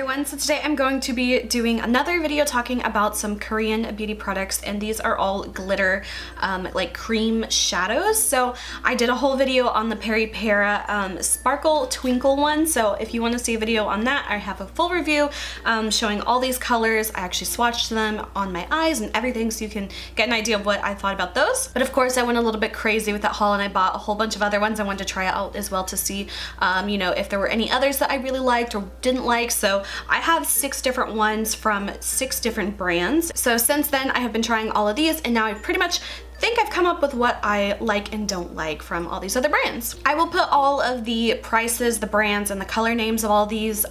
everyone, so today I'm going to be doing another video talking about some Korean beauty products, and these are all glitter like cream shadows. So I did a whole video on the Peripera Sparkle Twinkle one, so if you want to see a video on that, I have a full review showing all these colors. I actually swatched them on my eyes and everything so you can get an idea of what I thought about those. But of course I went a little bit crazy with that haul and I bought a whole bunch of other ones I wanted to try out as well to see you know, if there were any others that I really liked or didn't like. So I have 6 different ones from 6 different brands. So since then I have been trying all of these, and now I pretty much think I've come up with what I like and don't like from all these other brands. I will put all of the prices, the brands, and the color names of all these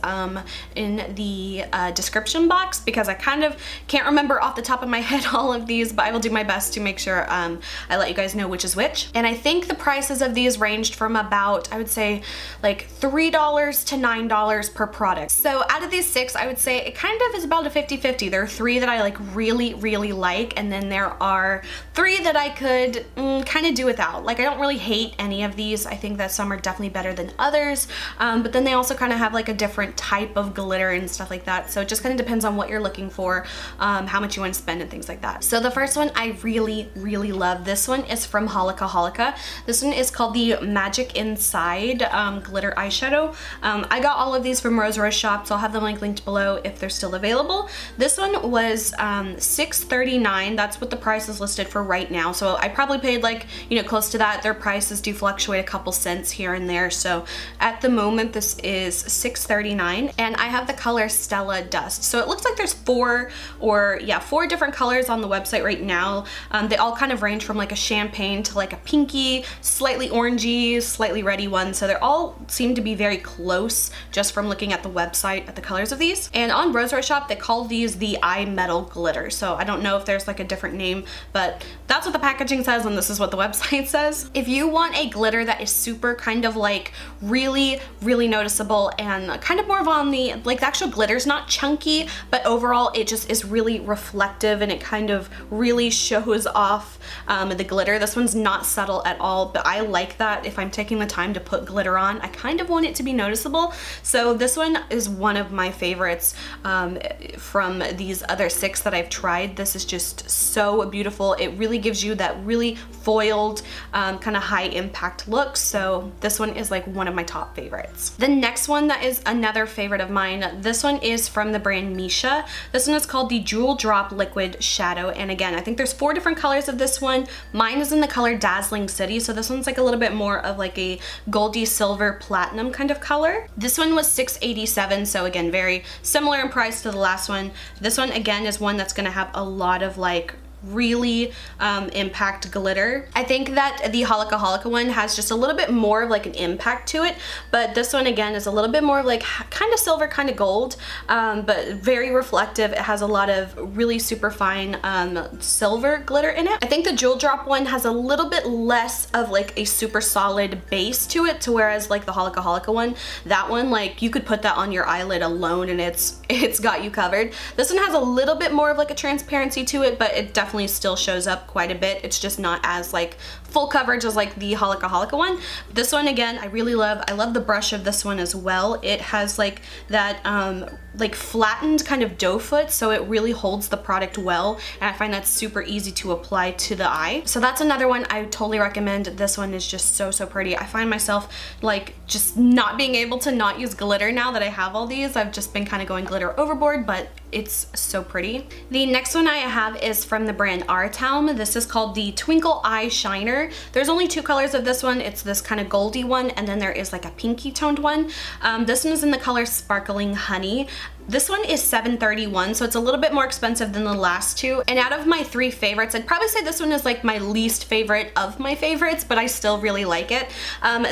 in the description box, because I kind of can't remember off the top of my head all of these, but I will do my best to make sure I let you guys know which is which. And I think the prices of these ranged from about, I would say, like $3 to $9 per product. So out of these 6, I would say it kind of is about a 50-50. There are 3 that I like really like, and then there are 3 that I could kind of do without. Like, I don't really hate any of these. I think that some are definitely better than others, but then they also kind of have like a different type of glitter and stuff like that. So it just kind of depends on what you're looking for, how much you want to spend and things like that. So the first one I really love. This one is from Holika Holika. This one is called the Magic Inside glitter eyeshadow. I got all of these from RiRe shop, so I'll have them linked below if they're still available. This one was $6.39. That's what the price is listed for right now. So I probably paid like, you know, close to that. Their prices do fluctuate a couple cents here and there. So at the moment this is $6.39, and I have the color Stella Dust. So it looks like there's 4 different colors on the website right now. They all kind of range from like a champagne to like a pinky, slightly orangey, slightly reddy one. So they're all seem to be very close just from looking at the website at the colors of these. And on RiRe shop they call these the eye metal glitter. So I don't know if there's like a different name, but that's what the packaging says, and this is what the website says. If you want a glitter that is super kind of like really noticeable and kind of more of on the, like, the actual glitter's not chunky, but overall it just is really reflective and it kind of really shows off the glitter. This one's not subtle at all, but I like that if I'm taking the time to put glitter on, I kind of want it to be noticeable. So this one is one of my favorites from these other 6 that I've tried. This is just so beautiful. It really gives you that really foiled kind of high impact look. So this one is like one of my top favorites. The next one that is another favorite of mine, this one is from the brand Missha. This one is called the Jewel Drop Liquid Shadow, and again I think there's 4 different colors of this one. Mine is in the color Dazzling City, so this one's like a little bit more of like a goldy silver platinum kind of color. This one was $6.87, so again very similar in price to the last one. This one again is one that's gonna have a lot of like really impact glitter. I think that the Holika Holika one has just a little bit more of like an impact to it, but this one again is a little bit more of like kind of silver, kind of gold, but very reflective. It has a lot of really super fine silver glitter in it. I think the Jewel Drop one has a little bit less of like a super solid base to it, to whereas like the Holika Holika one, that one, like, you could put that on your eyelid alone and it's got you covered. This one has a little bit more of like a transparency to it, but it definitely still shows up quite a bit. It's just not as like full coverage as like the Holika Holika one. This one again I really love. I love the brush of this one as well. It has like that like flattened kind of doe foot, so it really holds the product well, and I find that super easy to apply to the eye. So that's another one I totally recommend. This one is just so pretty. I find myself like just not being able to not use glitter now that I have all these. I've just been kind of going glitter overboard, but it's so pretty. The next one I have is from the brand Aritaum. This is called the Twinkle Eye Shiner. There's only 2 colors of this one. It's this kind of goldy one, and then there is like a pinky toned one. This one is in the color Sparkling Honey. This one is $7.31, so it's a little bit more expensive than the last 2. And out of my 3 favorites, I'd probably say this one is like my least favorite of my favorites, but I still really like it.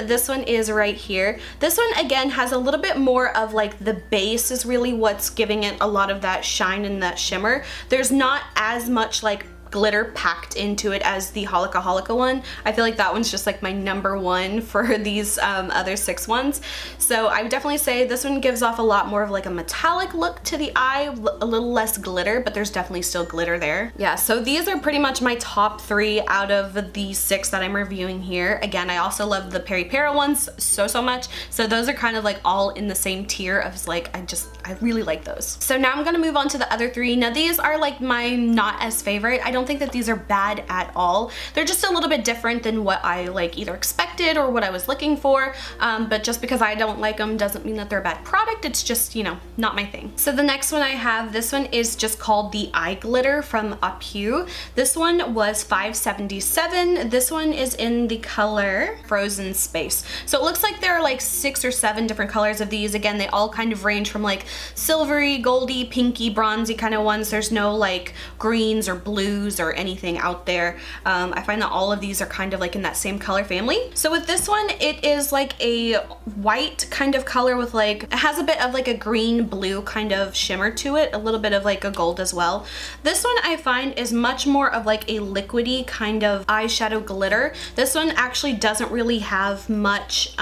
This one is right here. This one again has a little bit more of like the base is really what's giving it a lot of that shine and that shimmer. There's not as much like glitter packed into it as the Holika Holika one. I feel like that one's just like my number one for these other 6 ones. So I would definitely say this one gives off a lot more of like a metallic look to the eye, a little less glitter, but there's definitely still glitter there. Yeah, so these are pretty much my top 3 out of the 6 that I'm reviewing here. Again, I also love the Peripera ones so much. So those are kind of like all in the same tier of like, I really like those. So now I'm gonna move on to the other 3. Now these are like my not as favorite. I don't think that these are bad at all. They're just a little bit different than what I like either expected or what I was looking for. But just because I don't like them doesn't mean that they're a bad product. It's just, you know, not my thing. So the next one I have, this one is just called the Eye Glitter from Aritaum. This one was $5.77. This one is in the color Frozen Space. So it looks like there are like 6 or 7 different colors of these. Again, they all kind of range from like silvery, goldy, pinky, bronzy kind of ones. There's no like greens or blues or anything out there. I find that all of these are kind of like in that same color family. So with this one, it is like a white kind of color with like, it has a bit of like a green blue kind of shimmer to it, a little bit of like a gold as well. This one I find is much more of like a liquidy kind of eyeshadow glitter. This one actually doesn't really have much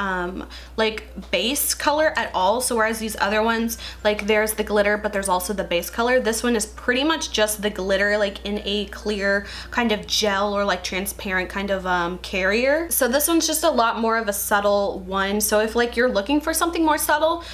like base color at all. So whereas these other ones, like there's the glitter, but there's also the base color. This one is pretty much just the glitter like in a clear kind of gel or like transparent kind of carrier. So this one's just a lot more of a subtle one. So if like you're looking for something more subtle,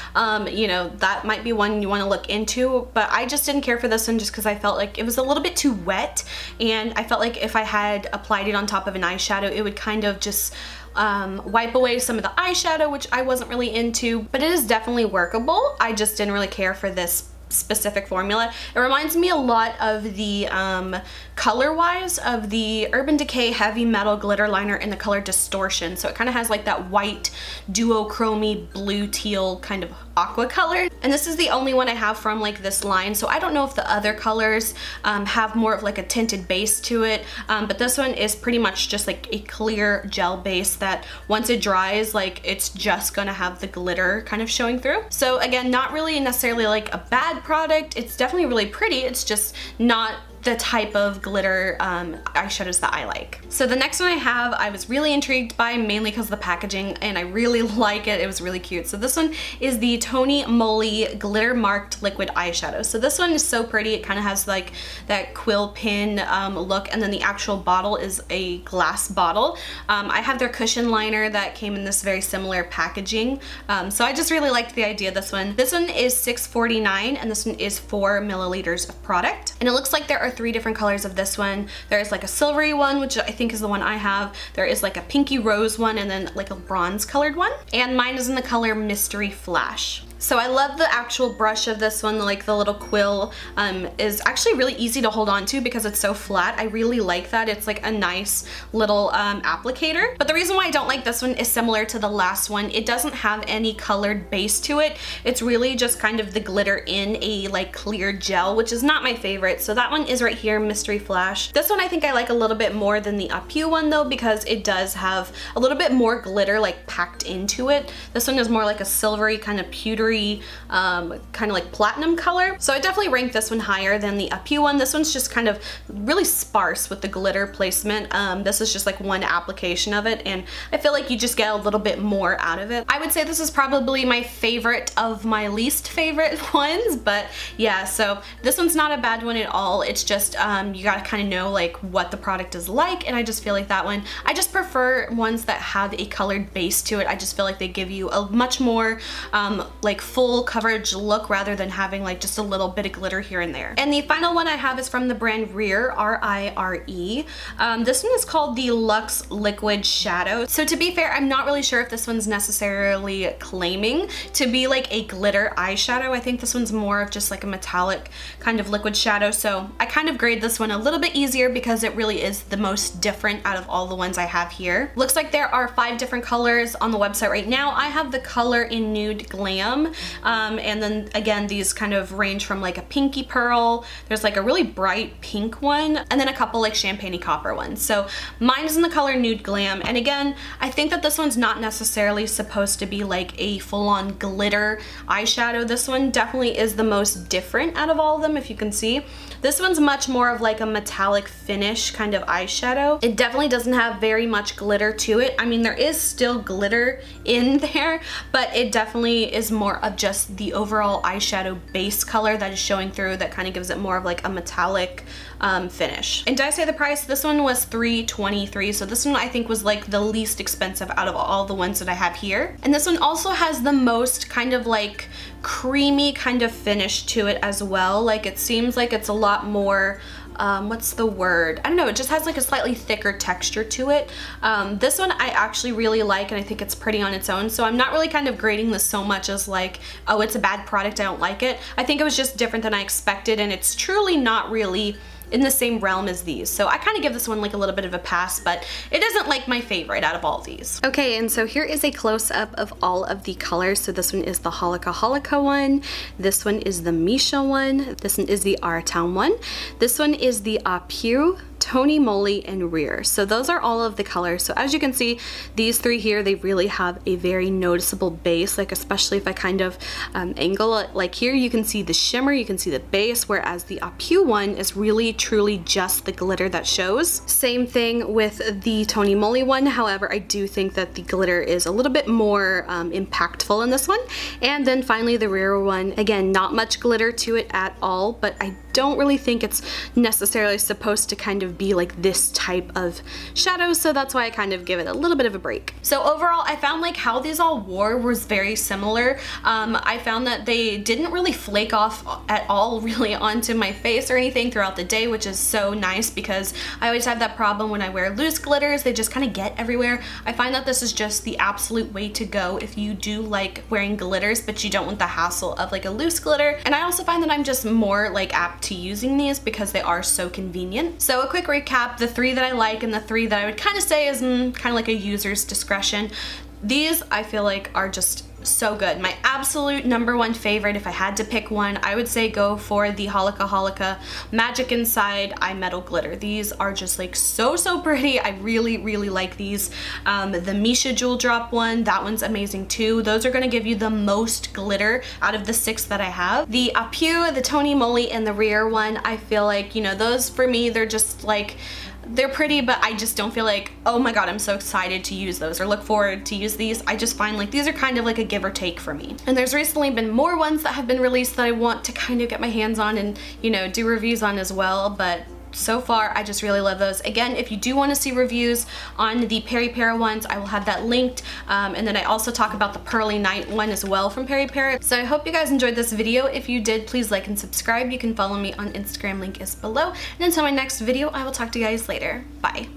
you know, that might be one you want to look into, but I just didn't care for this one just because I felt like it was a little bit too wet, and I felt like if I had applied it on top of an eyeshadow, it would kind of just wipe away some of the eyeshadow, which I wasn't really into, but it is definitely workable. I just didn't really care for this specific formula. It reminds me a lot of the color wise of the Urban Decay Heavy Metal Glitter Liner in the color Distortion. So it kind of has like that white duochromy blue teal kind of aqua color, and this is the only one I have from like this line. So I don't know if the other colors have more of like a tinted base to it, but this one is pretty much just like a clear gel base that once it dries, like it's just gonna have the glitter kind of showing through. So again, not really necessarily like a bad product. It's definitely really pretty. It's just not the type of glitter eyeshadows that I like. So the next one I have, I was really intrigued by, mainly because of the packaging, and I really like it. It was really cute. So this one is the Tony Moly Glitter Marked Liquid Eyeshadow. So this one is so pretty. It kind of has like that quill pin look, and then the actual bottle is a glass bottle. I have their cushion liner that came in this very similar packaging. So I just really liked the idea of this one. This one is $6.49, and this one is 4 milliliters of product. And it looks like there are 3 different colors of this one. There's like a silvery one, which I think is the one I have. There is like a pinky rose one, and then like a bronze colored one. And mine is in the color Mystery Flash. So I love the actual brush of this one, like the little quill is actually really easy to hold on to because it's so flat. I really like that. It's like a nice little applicator. But the reason why I don't like this one is similar to the last one. It doesn't have any colored base to it. It's really just kind of the glitter in a like clear gel, which is not my favorite. So that one is right here, Mystery Flash. This one I think I like a little bit more than the Aritaum one though, because it does have a little bit more glitter like packed into it. This one is more like a silvery kind of pewtery kind of like platinum color. So I definitely rank this one higher than the Aritaum one. This one's just kind of really sparse with the glitter placement. This is just like one application of it, and I feel like you just get a little bit more out of it. I would say this is probably my favorite of my least favorite ones, but yeah, so this one's not a bad one at all. It's just you gotta kind of know like what the product is like, and I just feel like that one, I just prefer ones that have a colored base to it. I just feel like they give you a much more like full coverage look rather than having like just a little bit of glitter here and there. And the final one I have is from the brand RiRe, R-I-R-E. This one is called the Luxe Liquid Shadow. So to be fair, I'm not really sure if this one's necessarily claiming to be like a glitter eyeshadow. I think this one's more of just like a metallic kind of liquid shadow. So I kind of grade this one a little bit easier because it really is the most different out of all the ones I have here. Looks like there are 5 different colors on the website right now. I have the color in Nude Glam. Glam. And then again, these kind of range from like a pinky pearl, there's like a really bright pink one, and then a couple like champagne-y copper ones. So mine is in the color Nude Glam. And again, I think that this one's not necessarily supposed to be like a full-on glitter eyeshadow. This one definitely is the most different out of all of them, if you can see. This one's much more of like a metallic finish kind of eyeshadow. It definitely doesn't have very much glitter to it. I mean, there is still glitter in there, but it definitely is more of just the overall eyeshadow base color that is showing through, that kind of gives it more of like a metallic finish. And did I say the price? This one was $3.23, so this one I think was like the least expensive out of all the ones that I have here. And this one also has the most kind of like creamy kind of finish to it as well. Like it seems like it's a lot more what's the word? I don't know, it just has like a slightly thicker texture to it. This one I actually really like, and I think it's pretty on its own, so I'm not really kind of grading this so much as like, oh, it's a bad product, I don't like it. I think it was just different than I expected, and it's truly not really in the same realm as these. So I kind of give this one like a little bit of a pass, but it isn't like my favorite out of all these. Okay, and so here is a close-up of all of the colors. So this one is the Holika Holika one. This one is the Missha one. This one is the Aritaum one. This one is the Aritaum, Moly, and RiRe. So those are all of the colors. So as you can see, these three here, they really have a very noticeable base, like especially if I kind of angle it, like here you can see the shimmer, you can see the base, whereas the Aritaum one is really truly just the glitter that shows. Same thing with the Moly one. However, I do think that the glitter is a little bit more impactful in this one. And then finally the RiRe one, again, not much glitter to it at all, but I don't really think it's necessarily supposed to kind of be like this type of shadow, so that's why I kind of give it a little bit of a break. So overall, I found like how these all wore was very similar. I found that they didn't really flake off at all really onto my face or anything throughout the day, which is so nice because I always have that problem when I wear loose glitters. They just kind of get everywhere. I find that this is just the absolute way to go if you do like wearing glitters, but you don't want the hassle of like a loose glitter. And I also find that I'm just more like apt to using these because they are so convenient. So a quick recap, the three that I like and the three that I would kind of say is kind of like a user's discretion. These I feel like are just so good. My absolute #1 favorite, if I had to pick one, I would say go for the Holika Holika Magic Inside Eye Metal Glitter. These are just like so pretty. I really like these. The Missha Jewel Drop one, that one's amazing too. Those are going to give you the most glitter out of the 6 that I have. The Aritaum, the Moly, and the RiRe one, I feel like, you know, those for me, they're just like, they're pretty, but I just don't feel like, oh my god, I'm so excited to use those or look forward to use these. I just find like these are kind of like a give or take for me. And there's recently been more ones that have been released that I want to kind of get my hands on and, you know, do reviews on as well, but so far I just really love those. Again, if you do want to see reviews on the Peripera ones, I will have that linked, and then I also talk about the Pearly Night one as well from Peripera. So I hope you guys enjoyed this video. If you did, please like and subscribe. You can follow me on Instagram, link is below, and until my next video, I will talk to you guys later. Bye.